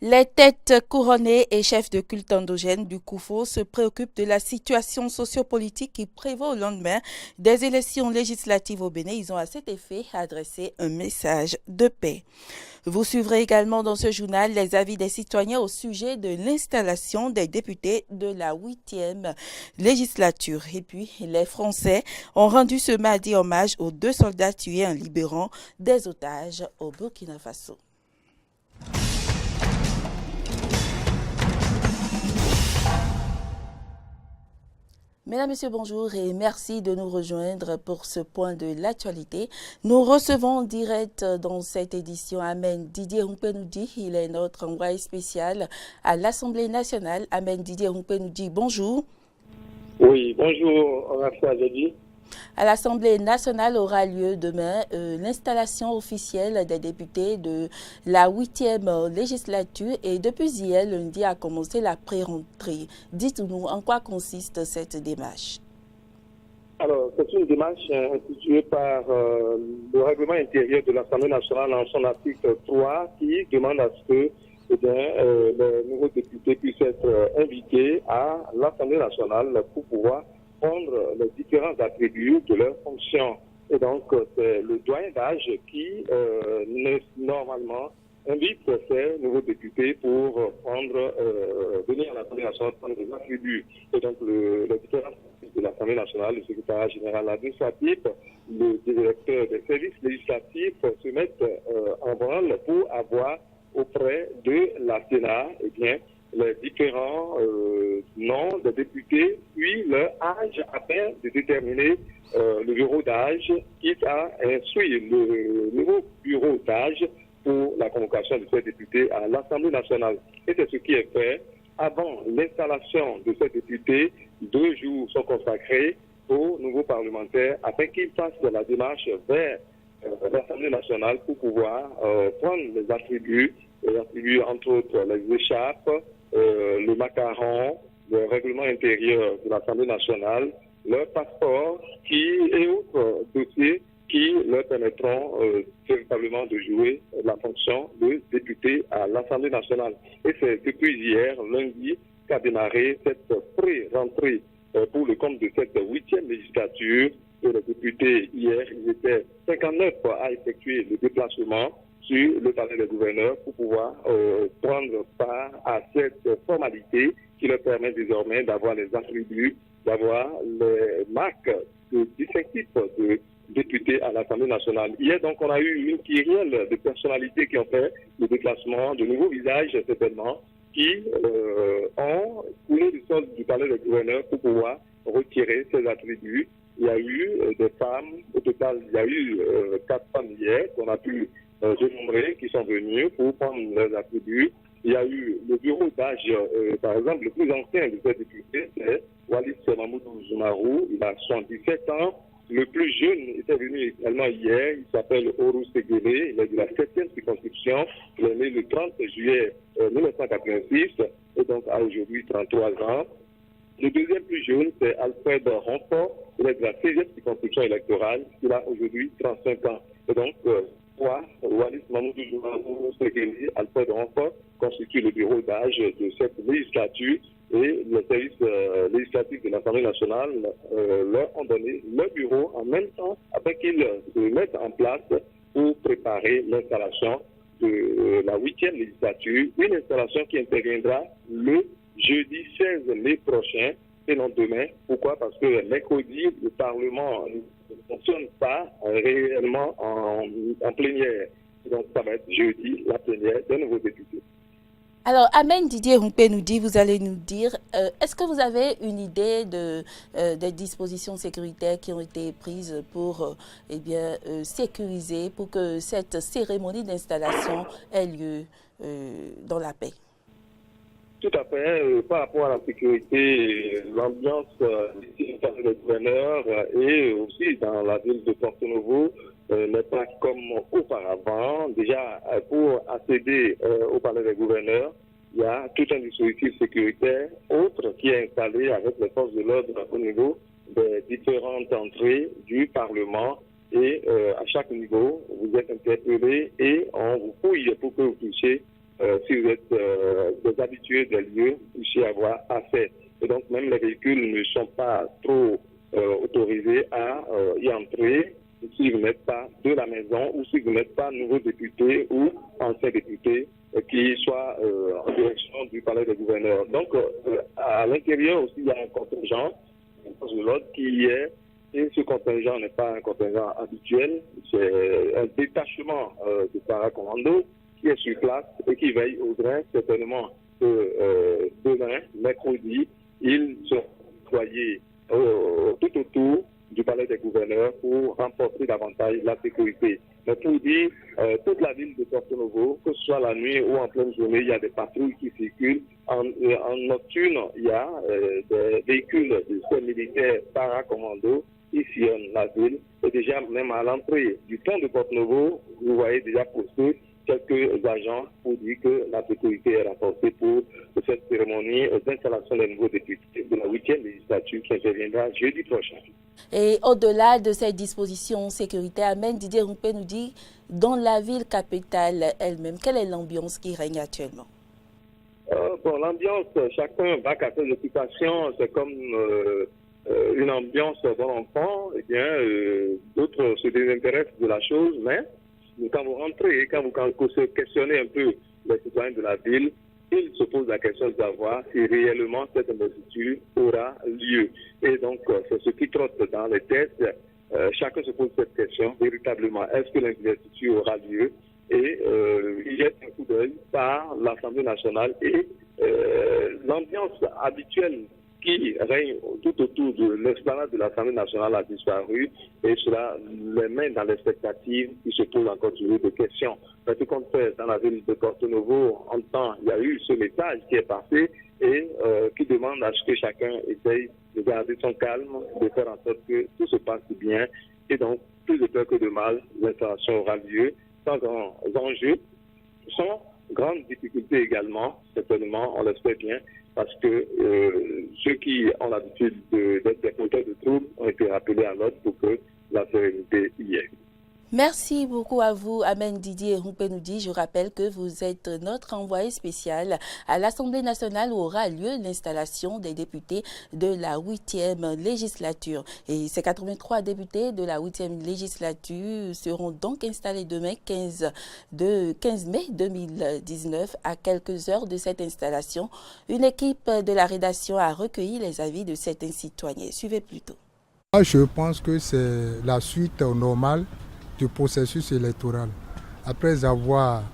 Les têtes couronnées et chefs de culte endogènes du Koufo se préoccupent de la situation sociopolitique qui prévaut au lendemain des élections législatives au Bénin. Ils ont à cet effet adressé un message de paix. Vous suivrez également dans ce journal les avis des citoyens au sujet de l'installation des députés de la 8e législature. Et puis, les Français ont rendu ce mardi hommage aux 2 soldats tués en libérant des otages au Burkina Faso. Mesdames, Messieurs, bonjour et merci de nous rejoindre pour ce point de l'actualité. Nous recevons en direct dans cette édition Amen Didier Humpenoudi. Il est notre envoyé spécial à l'Assemblée nationale. Amen Didier Humpenoudi, bonjour. Oui, bonjour, Rafia Jadi. À l'Assemblée nationale aura lieu demain l'installation officielle des députés de la 8e législature et depuis hier, lundi, a commencé la pré-rentrée. Dites-nous en quoi consiste cette démarche. Alors, c'est une démarche instituée par le règlement intérieur de l'Assemblée nationale en son article 3 qui demande à ce que les nouveaux députés puissent être invités à l'Assemblée nationale pour pouvoir prendre les différents attributs de leurs fonctions. Et donc, c'est le doyen d'âge qui, normalement, invite ces nouveaux députés pour venir à l'Assemblée nationale prendre des attributs. Et donc, les différents de l'Assemblée nationale, le secrétaire général administratif, le directeur des services législatifs se mettent en branle pour avoir auprès de la Sénat, eh bien, les différents noms des députés, puis leur âge afin de déterminer le bureau d'âge qui a instruit le nouveau bureau d'âge pour la convocation de ces députés à l'Assemblée nationale. Et c'est ce qui est fait. Avant l'installation de ces députés, 2 jours sont consacrés aux nouveaux parlementaires afin qu'ils fassent la démarche vers l'Assemblée nationale pour pouvoir prendre les attributs entre autres les écharpes, le macaron, le règlement intérieur de l'Assemblée nationale, leur passeport et autres dossiers qui leur permettront véritablement de jouer la fonction de député à l'Assemblée nationale. Et c'est depuis hier, lundi, qu'a démarré cette pré-rentrée pour le compte de cette 8e législature. Et les députés, hier, ils étaient 59 à effectuer le déplacement sur le palais des gouverneurs pour pouvoir prendre part à cette formalité qui leur permet désormais d'avoir les attributs, d'avoir les marques distinctives de députés à l'Assemblée nationale. Hier, donc, on a eu une kyrielle de personnalités qui ont fait le déplacement, de nouveaux visages, certainement, qui ont coulé du sol du palais des gouverneurs pour pouvoir retirer ces attributs. Il y a eu des femmes, au total, il y a eu 4 femmes hier qu'on a pu dénombrer qui sont venues pour prendre leurs attributs. Il y a eu le bureau d'âge, par exemple, le plus ancien de ces députés, c'est Wallis Mamoudou Zoumarou, il a 77 ans. Le plus jeune était venu également hier, il s'appelle Horus Seguele, il est de la 7e circonscription, il est né le 30 juillet 1986 et donc a aujourd'hui 33 ans. Le deuxième plus jeune, c'est Alfred Ronfort, il est de la 16e circonscription électorale, il a aujourd'hui 35 ans. Et donc, Wallis Mamoudou Zoumarou Seguele, Alfred Ronfort, constitue le bureau d'âge de cette législature. Et les services législatifs de l'Assemblée nationale leur ont donné leur bureau en même temps afin qu'ils se mettent en place pour préparer l'installation de la 8e législature, une installation qui interviendra le jeudi 16 mai prochain et non demain. Pourquoi? Parce que mercredi, le Parlement ne fonctionne pas réellement en plénière. Donc ça va être jeudi la plénière des nouveaux députés. Alors, Amen Didier Humpenoudi, vous allez nous dire, est-ce que vous avez une idée des dispositions sécuritaires qui ont été prises pour sécuriser, pour que cette cérémonie d'installation ait lieu dans la paix? Tout à fait. Par rapport à la sécurité, l'ambiance ici dans le gouverneur et aussi dans la ville de Porto Novo n'est pas comme auparavant. Déjà, pour accéder au palais des gouverneurs, il y a tout un dispositif sécuritaire autre qui est installé avec les forces de l'ordre au niveau des différentes entrées du Parlement. Et à chaque niveau, vous êtes interpellé et on vous fouille pour que vous puissiez si vous êtes des habitués des lieux, vous puissiez avoir accès. Et donc même les véhicules ne sont pas trop autorisés à y entrer si vous n'êtes pas de la maison ou si vous n'êtes pas nouveau député ou ancien député qui soit en direction du palais des gouverneurs. Donc à l'intérieur aussi il y a un contingent de l'ordre qui est, et ce contingent n'est pas un contingent habituel, c'est un détachement de paracommando qui est sur place et qui veille au grain. Certainement que demain, mercredi, ils sont déployés tout autour du palais des gouverneurs pour renforcer davantage la sécurité. Mais pour dire, toute la ville de Porto Novo, que ce soit la nuit ou en pleine journée, il y a des patrouilles qui circulent. En nocturne, il y a des véhicules de militaires paracommando qui sillonnent la ville. Et déjà, même à l'entrée du pont de Porto Novo, vous voyez déjà postés quelques agents pour dire que la sécurité est renforcée pour cette cérémonie d'installation des nouveaux députés de la 8e législature qui interviendra jeudi prochain. Et au-delà de ces dispositions sécuritaires, Amen Didier Rumpé nous dit, dans la ville capitale elle-même, quelle est l'ambiance qui règne actuellement? L'ambiance, chacun va à ses occupations, c'est comme une ambiance bon enfant, eh bien, d'autres se désintéressent de la chose, mais quand vous rentrez, quand vous questionnez un peu les citoyens de la ville, ils se posent la question de savoir si réellement cette investiture aura lieu. Et donc, c'est ce qui trotte dans les têtes. Chacun se pose cette question, véritablement, est-ce que l'investiture aura lieu? Et il jette un coup d'œil par l'Assemblée nationale et l'ambiance habituelle qui règne tout autour de l'esplanade de l'Assemblée nationale a disparu et cela les met dans l'expectative qui se pose encore toujours de questions. Mais tout compte fait, dans la ville de Porto Novo, en temps, il y a eu ce message qui est passé et qui demande à ce que chacun essaye de garder son calme, de faire en sorte que tout se passe bien et donc, plus de peur que de mal, l'installation aura lieu sans grands enjeux, sans grandes difficultés également, certainement, on l'espère bien, parce que ceux qui ont l'habitude d'être des porteurs de troubles ont été rappelés à l'ordre pour que la sérénité y ait. Merci beaucoup à vous, Amen Didier Rumpé nous dit. Je rappelle que vous êtes notre envoyé spécial à l'Assemblée nationale où aura lieu l'installation des députés de la 8e législature. Et ces 83 députés de la 8e législature seront donc installés demain 15 mai 2019. À quelques heures de cette installation, une équipe de la rédaction a recueilli les avis de certains citoyens. Suivez plutôt. Je pense que c'est la suite normale du processus électoral. Après avoir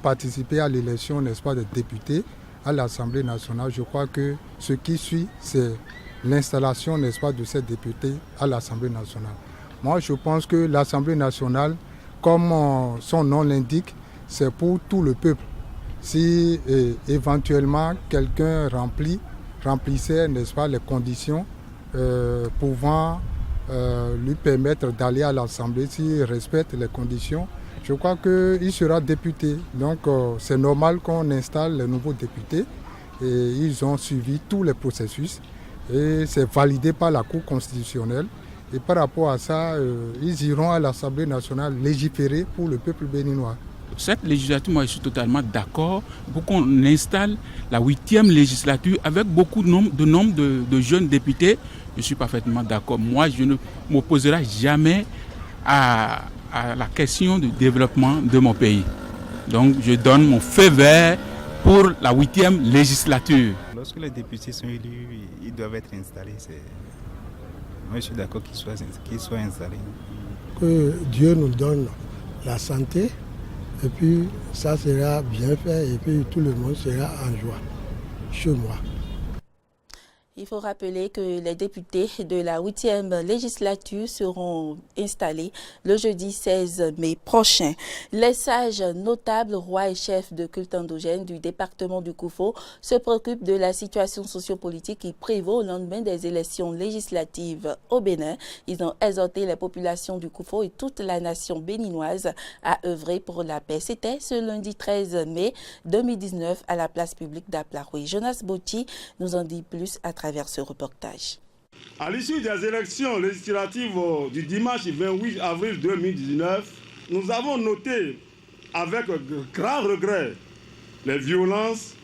participé à l'élection, n'est-ce pas, des députés à l'Assemblée nationale, je crois que ce qui suit, c'est l'installation, n'est-ce pas, de ces députés à l'Assemblée nationale. Moi, je pense que l'Assemblée nationale, comme son nom l'indique, c'est pour tout le peuple. Si éventuellement quelqu'un remplissait, n'est-ce pas, les conditions pouvant lui permettre d'aller à l'Assemblée s'il respecte les conditions, je crois qu'il sera député. Donc c'est normal qu'on installe les nouveaux députés et ils ont suivi tous les processus et c'est validé par la Cour constitutionnelle. Et par rapport à ça, ils iront à l'Assemblée nationale légiférer pour le peuple béninois. Cette législature, moi je suis totalement d'accord pour qu'on installe la 8e législature avec beaucoup de nombre de jeunes députés. Je suis parfaitement d'accord. Moi, je ne m'opposerai jamais à la question du développement de mon pays. Donc, je donne mon feu vert pour la 8e législature. Lorsque les députés sont élus, ils doivent être installés. Moi, je suis d'accord qu'ils soient installés. Que Dieu nous donne la santé, et puis ça sera bien fait, et puis tout le monde sera en joie chez moi. Il faut rappeler que les députés de la 8e législature seront installés le jeudi 16 mai prochain. Les sages notables, rois et chefs de culte endogène du département du Koufo se préoccupent de la situation sociopolitique qui prévaut au lendemain des élections législatives au Bénin. Ils ont exhorté les populations du Koufo et toute la nation béninoise à œuvrer pour la paix. C'était ce lundi 13 mai 2019 à la place publique d'Aplaroui. Jonas Botti nous en dit plus à travers ce reportage. À l'issue des élections législatives du dimanche 28 avril 2019, nous avons noté avec grand regret les violences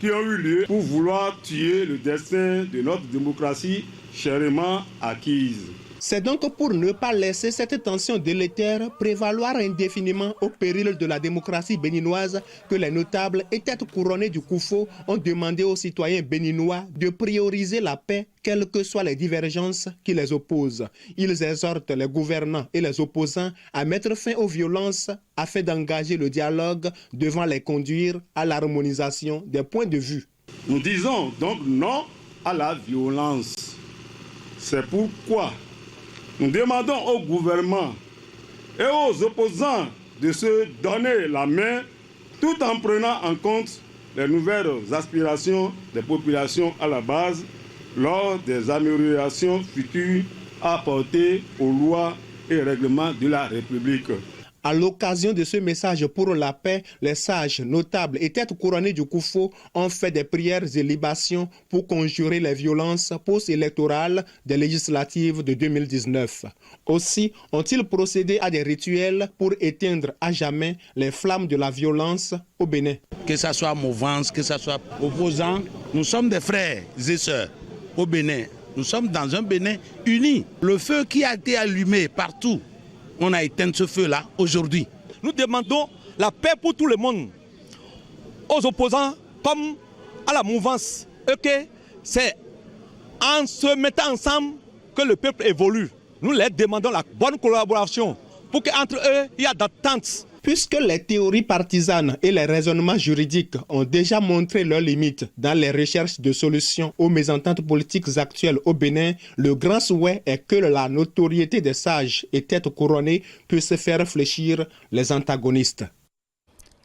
qui ont eu lieu pour vouloir tuer le destin de notre démocratie chèrement acquise. C'est donc pour ne pas laisser cette tension délétère prévaloir indéfiniment au péril de la démocratie béninoise que les notables et têtes couronnées du Koufo ont demandé aux citoyens béninois de prioriser la paix, quelles que soient les divergences qui les opposent. Ils exhortent les gouvernants et les opposants à mettre fin aux violences afin d'engager le dialogue devant les conduire à l'harmonisation des points de vue. Nous disons donc non à la violence. C'est pourquoi nous demandons au gouvernement et aux opposants de se donner la main tout en prenant en compte les nouvelles aspirations des populations à la base lors des améliorations futures apportées aux lois et règlements de la République. À l'occasion de ce message pour la paix, les sages, notables et têtes couronnées du Koufo ont fait des prières et libations pour conjurer les violences post-électorales des législatives de 2019. Aussi ont-ils procédé à des rituels pour éteindre à jamais les flammes de la violence au Bénin. Que ce soit mouvance, que ce soit opposant, nous sommes des frères et sœurs au Bénin. Nous sommes dans un Bénin uni. Le feu qui a été allumé partout, on a éteint ce feu-là aujourd'hui. Nous demandons la paix pour tout le monde, aux opposants comme à la mouvance. Et que c'est en se mettant ensemble que le peuple évolue. Nous leur demandons la bonne collaboration pour qu'entre eux, il y a d'attente. Puisque les théories partisanes et les raisonnements juridiques ont déjà montré leurs limites dans les recherches de solutions aux mésententes politiques actuelles au Bénin, le grand souhait est que la notoriété des sages et têtes couronnées puisse faire fléchir les antagonistes.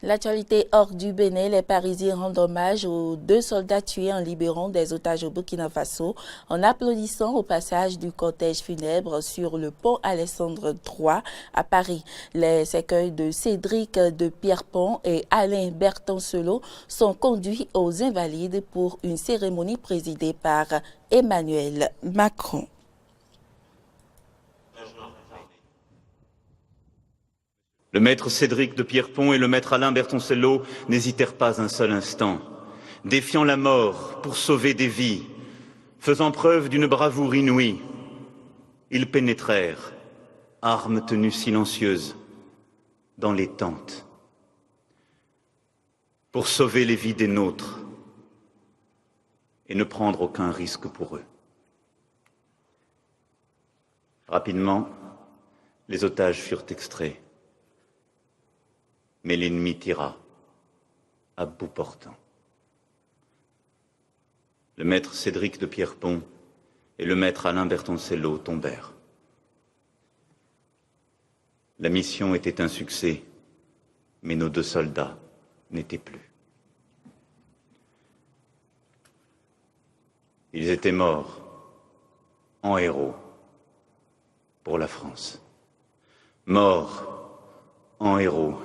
L'actualité hors du Bénin, les Parisiens rendent hommage aux 2 soldats tués en libérant des otages au Burkina Faso en applaudissant au passage du cortège funèbre sur le pont Alexandre III à Paris. Les écueils de Cédric de Pierrepont et Alain Bertoncelot sont conduits aux Invalides pour une cérémonie présidée par Emmanuel Macron. Le maître Cédric de Pierrepont et le maître Alain Bertoncelot n'hésitèrent pas un seul instant, défiant la mort pour sauver des vies, faisant preuve d'une bravoure inouïe. Ils pénétrèrent, armes tenues silencieuses, dans les tentes, pour sauver les vies des nôtres et ne prendre aucun risque pour eux. Rapidement, les otages furent extraits. Mais l'ennemi tira à bout portant. Le maître Cédric de Pierrepont et le maître Alain Bertoncelot tombèrent. La mission était un succès, mais nos 2 soldats n'étaient plus. Ils étaient morts en héros pour la France. Morts en héros.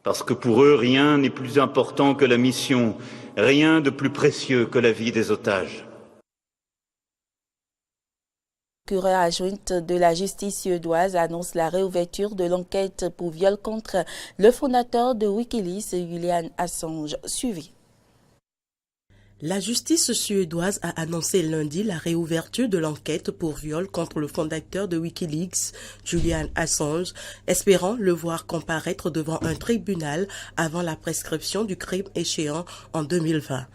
Parce que pour eux, rien n'est plus important que la mission, rien de plus précieux que la vie des otages. La procureure adjointe de la justice suédoise annonce la réouverture de l'enquête pour viol contre le fondateur de Wikileaks, Julian Assange. Suivi. La justice suédoise a annoncé lundi la réouverture de l'enquête pour viol contre le fondateur de Wikileaks, Julian Assange, espérant le voir comparaître devant un tribunal avant la prescription du crime échéant en 2020.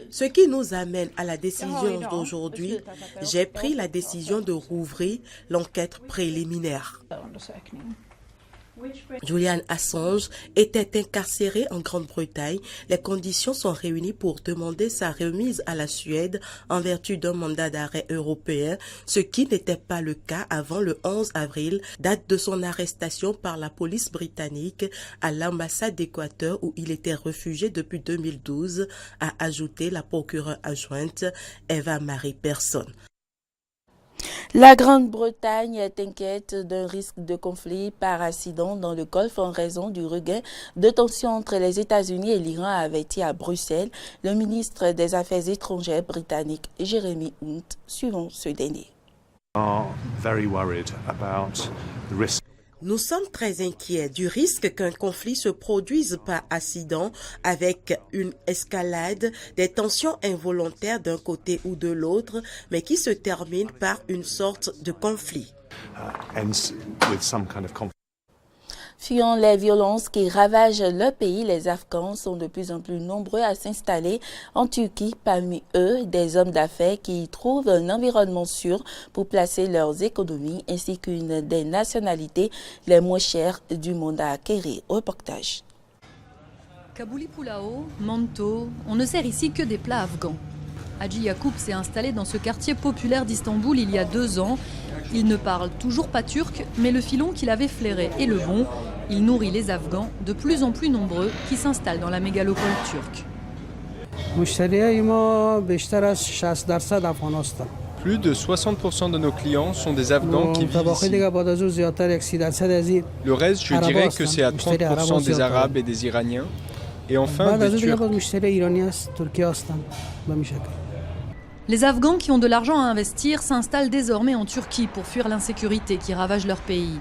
Ce qui nous amène à la décision d'aujourd'hui, j'ai pris la décision de rouvrir l'enquête préliminaire. Julian Assange était incarcéré en Grande-Bretagne. Les conditions sont réunies pour demander sa remise à la Suède en vertu d'un mandat d'arrêt européen, ce qui n'était pas le cas avant le 11 avril, date de son arrestation par la police britannique à l'ambassade d'Équateur où il était réfugié depuis 2012, a ajouté la procureure adjointe Eva-Marie Persson. La Grande-Bretagne est inquiète d'un risque de conflit par accident dans le Golfe en raison du regain de tensions entre les États-Unis et l'Iran, a averti à Bruxelles le ministre des Affaires étrangères britannique Jeremy Hunt, suivant ce dernier. Nous sommes très inquiets du risque qu'un conflit se produise par accident avec une escalade des tensions involontaires d'un côté ou de l'autre, mais qui se termine par une sorte de conflit. Fuyant les violences qui ravagent le pays, les Afghans sont de plus en plus nombreux à s'installer en Turquie. Parmi eux, des hommes d'affaires qui y trouvent un environnement sûr pour placer leurs économies, ainsi qu'une des nationalités les moins chères du monde à acquérir. Reportage. Kabouli Pulao, manto, on ne sert ici que des plats afghans. Hadji Yacoub s'est installé dans ce quartier populaire d'Istanbul il y a 2 ans. Il ne parle toujours pas turc, mais le filon qu'il avait flairé est le bon. Il nourrit les Afghans, de plus en plus nombreux, qui s'installent dans la mégalopole turque. Plus de 60% de nos clients sont des Afghans qui vivent ici. Le reste, je dirais que c'est à 30% des Arabes et des Iraniens. Et enfin, des Turcs. Les Afghans qui ont de l'argent à investir s'installent désormais en Turquie pour fuir l'insécurité qui ravage leur pays.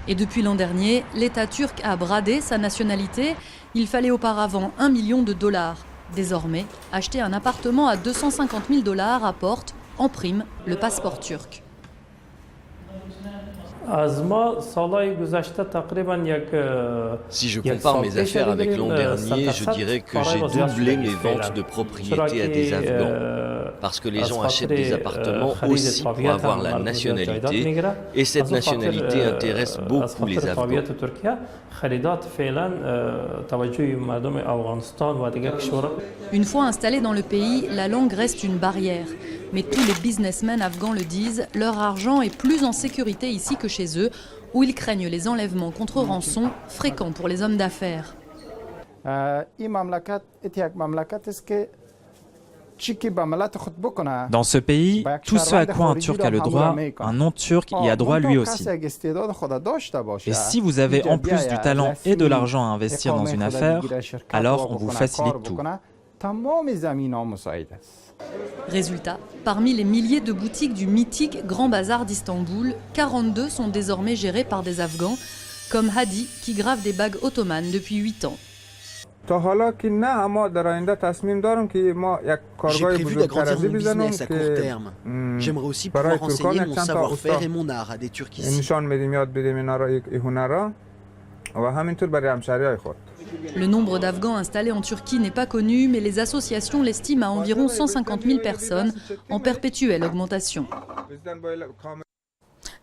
Et depuis l'an dernier, l'État turc a bradé sa nationalité. Il fallait auparavant $1 million. Désormais, acheter un appartement à $250 000 apporte, en prime, le passeport turc. Si je compare mes affaires avec l'an dernier, je dirais que j'ai doublé mes ventes de propriétés à des Afghans. Parce que les gens achètent des appartements aussi pour avoir la nationalité. Et cette nationalité intéresse beaucoup les Afghans. Une fois installés dans le pays, la langue reste une barrière. Mais tous les businessmen afghans le disent, leur argent est plus en sécurité ici que chez eux, où ils craignent les enlèvements contre rançon, fréquents pour les hommes d'affaires. Dans ce pays, tout ce à quoi un Turc a le droit, un non-Turc y a droit lui aussi. Et si vous avez en plus du talent et de l'argent à investir dans une affaire, alors on vous facilite tout. Résultat, parmi les milliers de boutiques du mythique Grand Bazar d'Istanbul, 42 sont désormais gérées par des Afghans, comme Hadi qui grave des bagues ottomanes depuis 8 ans. J'ai prévu d'agrandir mon business à court terme. J'aimerais aussi pouvoir enseigner mon savoir-faire et mon art à des Turcs ici. Le nombre d'Afghans installés en Turquie n'est pas connu, mais les associations l'estiment à environ 150 000 personnes, en perpétuelle augmentation.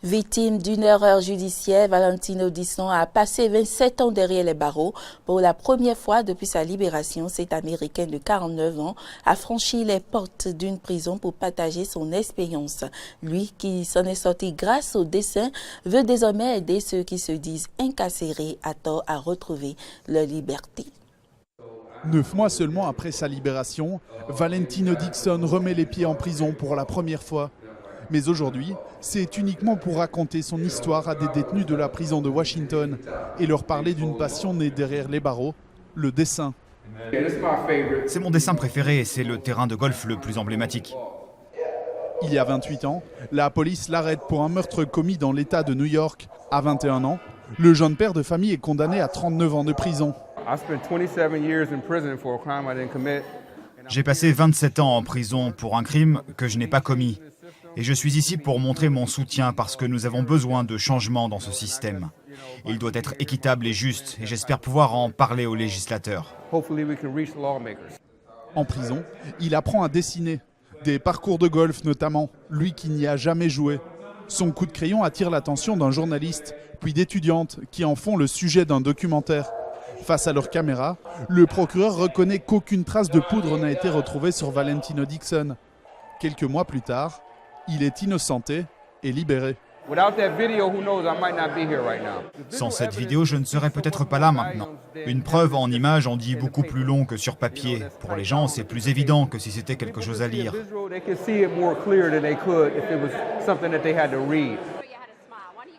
Victime d'une erreur judiciaire, Valentino Disson a passé 27 ans derrière les barreaux. Pour la première fois depuis sa libération, cet Américain de 49 ans a franchi les portes d'une prison pour partager son expérience. Lui, qui s'en est sorti grâce au dessin, veut désormais aider ceux qui se disent incarcérés à tort à retrouver leur liberté. 9 mois seulement après sa libération, Valentino Dixon remet les pieds en prison pour la première fois. Mais aujourd'hui, c'est uniquement pour raconter son histoire à des détenus de la prison de Washington et leur parler d'une passion née derrière les barreaux, le dessin. C'est mon dessin préféré et c'est le terrain de golf le plus emblématique. Il y a 28 ans, la police l'arrête pour un meurtre commis dans l'État de New York. À 21 ans, le jeune père de famille est condamné à 39 ans de prison. J'ai passé 27 ans en prison pour un crime que je n'ai pas commis. Et je suis ici pour montrer mon soutien parce que nous avons besoin de changements dans ce système. Il doit être équitable et juste et j'espère pouvoir en parler aux législateurs. En prison, il apprend à dessiner, des parcours de golf notamment, lui qui n'y a jamais joué. Son coup de crayon attire l'attention d'un journaliste, puis d'étudiantes qui en font le sujet d'un documentaire. Face à leur caméra, le procureur reconnaît qu'aucune trace de poudre n'a été retrouvée sur Valentino Dixon. Quelques mois plus tard, il est innocenté et libéré. Sans cette vidéo, je ne serais peut-être pas là maintenant. Une preuve en image en dit beaucoup plus long que sur papier. Pour les gens, c'est plus évident que si c'était quelque chose à lire.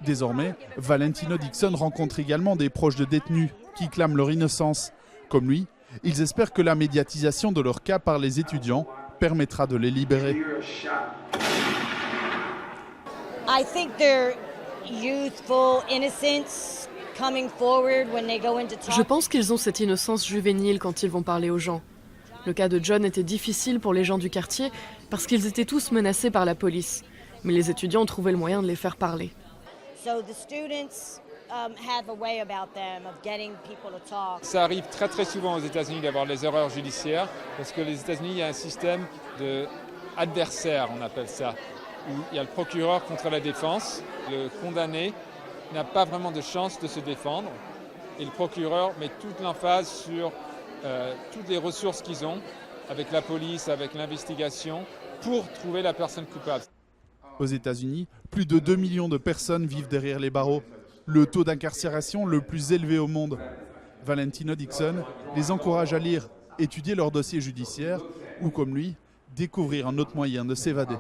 Désormais, Valentino Dixon rencontre également des proches de détenus qui clament leur innocence. Comme lui, ils espèrent que la médiatisation de leur cas par les étudiants permettra de les libérer. Je pense qu'ils ont cette innocence juvénile quand ils vont parler aux gens. Le cas de John était difficile pour les gens du quartier parce qu'ils étaient tous menacés par la police. Mais les étudiants ont trouvé le moyen de les faire parler. Ça arrive très très souvent aux États-Unis d'avoir les erreurs judiciaires parce que les États-Unis, il y a un système d'adversaire, on appelle ça, où il y a le procureur contre la défense. Le condamné n'a pas vraiment de chance de se défendre et le procureur met toute l'emphase sur toutes les ressources qu'ils ont avec la police, avec l'investigation pour trouver la personne coupable. Aux États-Unis, plus de 2 millions de personnes vivent derrière les barreaux. Le taux d'incarcération le plus élevé au monde. Valentino Dixon les encourage à lire, étudier leur dossier judiciaire ou, comme lui, découvrir un autre moyen de s'évader.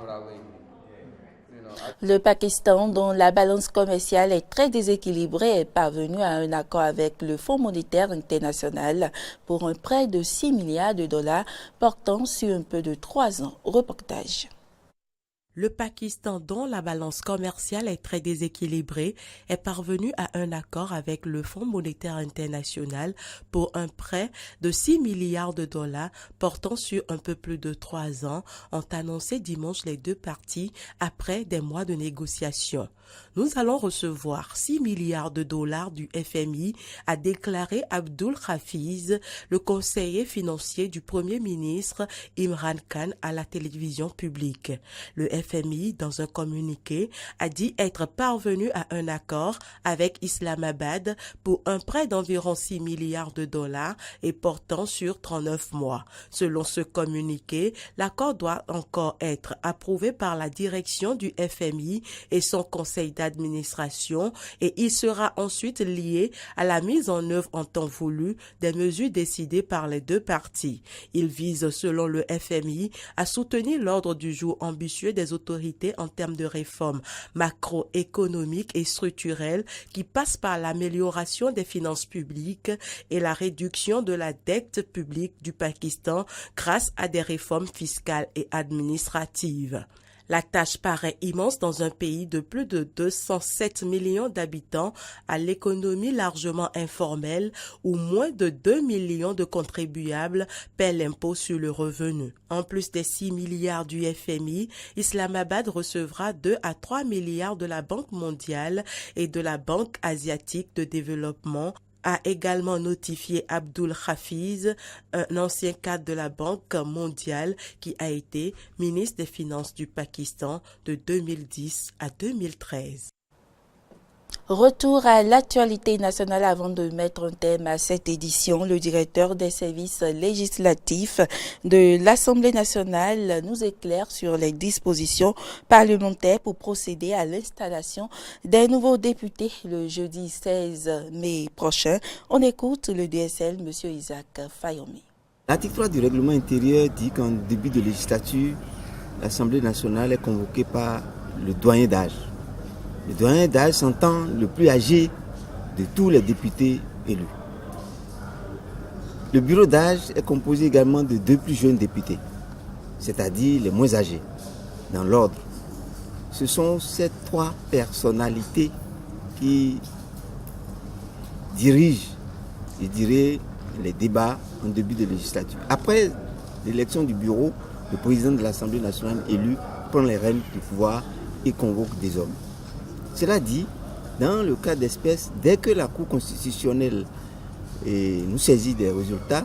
Le Pakistan, dont la balance commerciale est très déséquilibrée, est parvenu à un accord avec le Fonds monétaire international pour un prêt de 6 milliards de dollars portant sur un peu de 3 ans. Reportage. Le Pakistan, dont la balance commerciale est très déséquilibrée, est parvenu à un accord avec le Fonds monétaire international pour un prêt de 6 milliards de dollars portant sur un peu plus de 3 ans, ont annoncé dimanche les deux parties après des mois de négociations. Nous allons recevoir 6 milliards de dollars du FMI, a déclaré Abdul Hafiz, le conseiller financier du Premier ministre Imran Khan à la télévision publique. Le FMI, dans un communiqué, a dit être parvenu à un accord avec Islamabad pour un prêt d'environ 6 milliards de dollars et portant sur 39 mois. Selon ce communiqué, l'accord doit encore être approuvé par la direction du FMI et son conseil d'administration et il sera ensuite lié à la mise en œuvre en temps voulu des mesures décidées par les deux parties. Il vise, selon le FMI, à soutenir l'ordre du jour ambitieux des autorités en termes de réformes macroéconomiques et structurelles qui passent par l'amélioration des finances publiques et la réduction de la dette publique du Pakistan grâce à des réformes fiscales et administratives. La tâche paraît immense dans un pays de plus de 207 millions d'habitants à l'économie largement informelle où moins de 2 millions de contribuables paient l'impôt sur le revenu. En plus des 6 milliards du FMI, Islamabad recevra 2 à 3 milliards de la Banque mondiale et de la Banque asiatique de développement, a également notifié Abdul Hafiz, un ancien cadre de la Banque mondiale qui a été ministre des Finances du Pakistan de 2010 à 2013. Retour à l'actualité nationale avant de mettre un thème à cette édition. Le directeur des services législatifs de l'Assemblée nationale nous éclaire sur les dispositions parlementaires pour procéder à l'installation des nouveaux députés le jeudi 16 mai prochain. On écoute le DSL, M. Isaac Fayomi. L'article 3 du règlement intérieur dit qu'en début de législature, l'Assemblée nationale est convoquée par le doyen d'âge. Le doyen d'âge s'entend le plus âgé de tous les députés élus. Le bureau d'âge est composé également de 2 plus jeunes députés, c'est-à-dire les moins âgés, dans l'ordre. Ce sont ces 3 personnalités qui dirigent, je dirais, les débats en début de législature. Après l'élection du bureau, le président de l'Assemblée nationale élu prend les rênes du pouvoir et convoque des hommes. Cela dit, dans le cas d'espèce, dès que la Cour constitutionnelle nous saisit des résultats,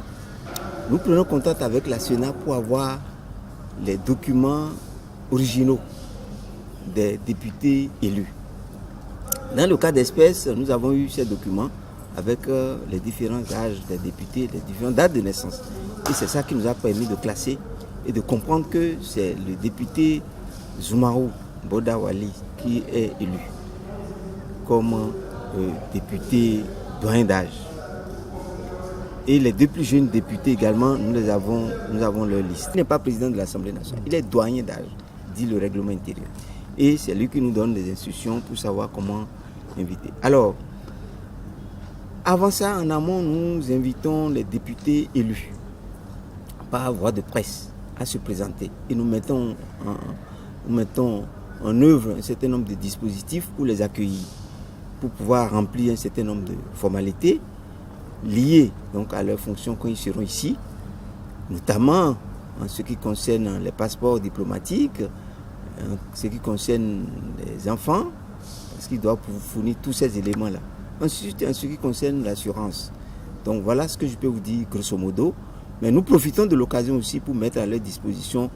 nous prenons contact avec la Sénat pour avoir les documents originaux des députés élus. Dans le cas d'espèce, nous avons eu ces documents avec les différents âges des députés, les différentes dates de naissance. Et c'est ça qui nous a permis de classer et de comprendre que c'est le député Zoumarou Bodawali qui est élu comme député doyen d'âge. Et les 2 plus jeunes députés également, nous avons leur liste. Il n'est pas président de l'Assemblée nationale, il est doyen d'âge, dit le règlement intérieur. Et c'est lui qui nous donne des instructions pour savoir comment inviter. Alors, avant ça, en amont, nous invitons les députés élus par voie de presse à se présenter. Et nous mettons en œuvre un certain nombre de dispositifs pour les accueillir, pour pouvoir remplir un certain nombre de formalités liées donc à leurs fonctions quand ils seront ici, notamment en ce qui concerne les passeports diplomatiques, en ce qui concerne les enfants, parce qu'ils doivent fournir tous ces éléments-là. Ensuite, en ce qui concerne l'assurance. Donc voilà ce que je peux vous dire grosso modo. Mais nous profitons de l'occasion aussi pour mettre à leur disposition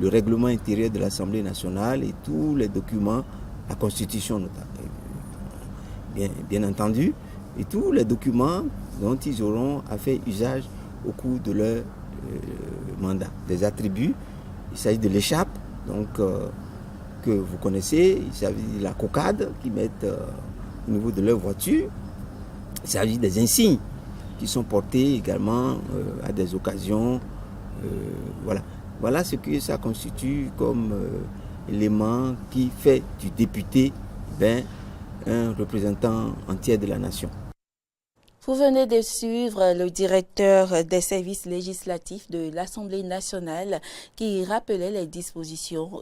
le règlement intérieur de l'Assemblée nationale et tous les documents, la Constitution notamment, bien entendu, et tous les documents dont ils auront à faire usage au cours de leur mandat. Des attributs, il s'agit de l'écharpe, donc que vous connaissez, il s'agit de la cocarde qu'ils mettent au niveau de leur voiture, il s'agit des insignes qui sont portés également à des occasions. Voilà ce que ça constitue comme élément qui fait du député un représentant entier de la nation. Vous venez de suivre le directeur des services législatifs de l'Assemblée nationale qui rappelait les dispositions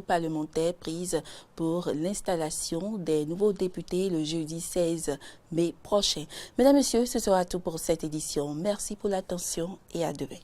parlementaires prises pour l'installation des nouveaux députés le jeudi 16 mai prochain. Mesdames, Messieurs, ce sera tout pour cette édition. Merci pour l'attention et à demain.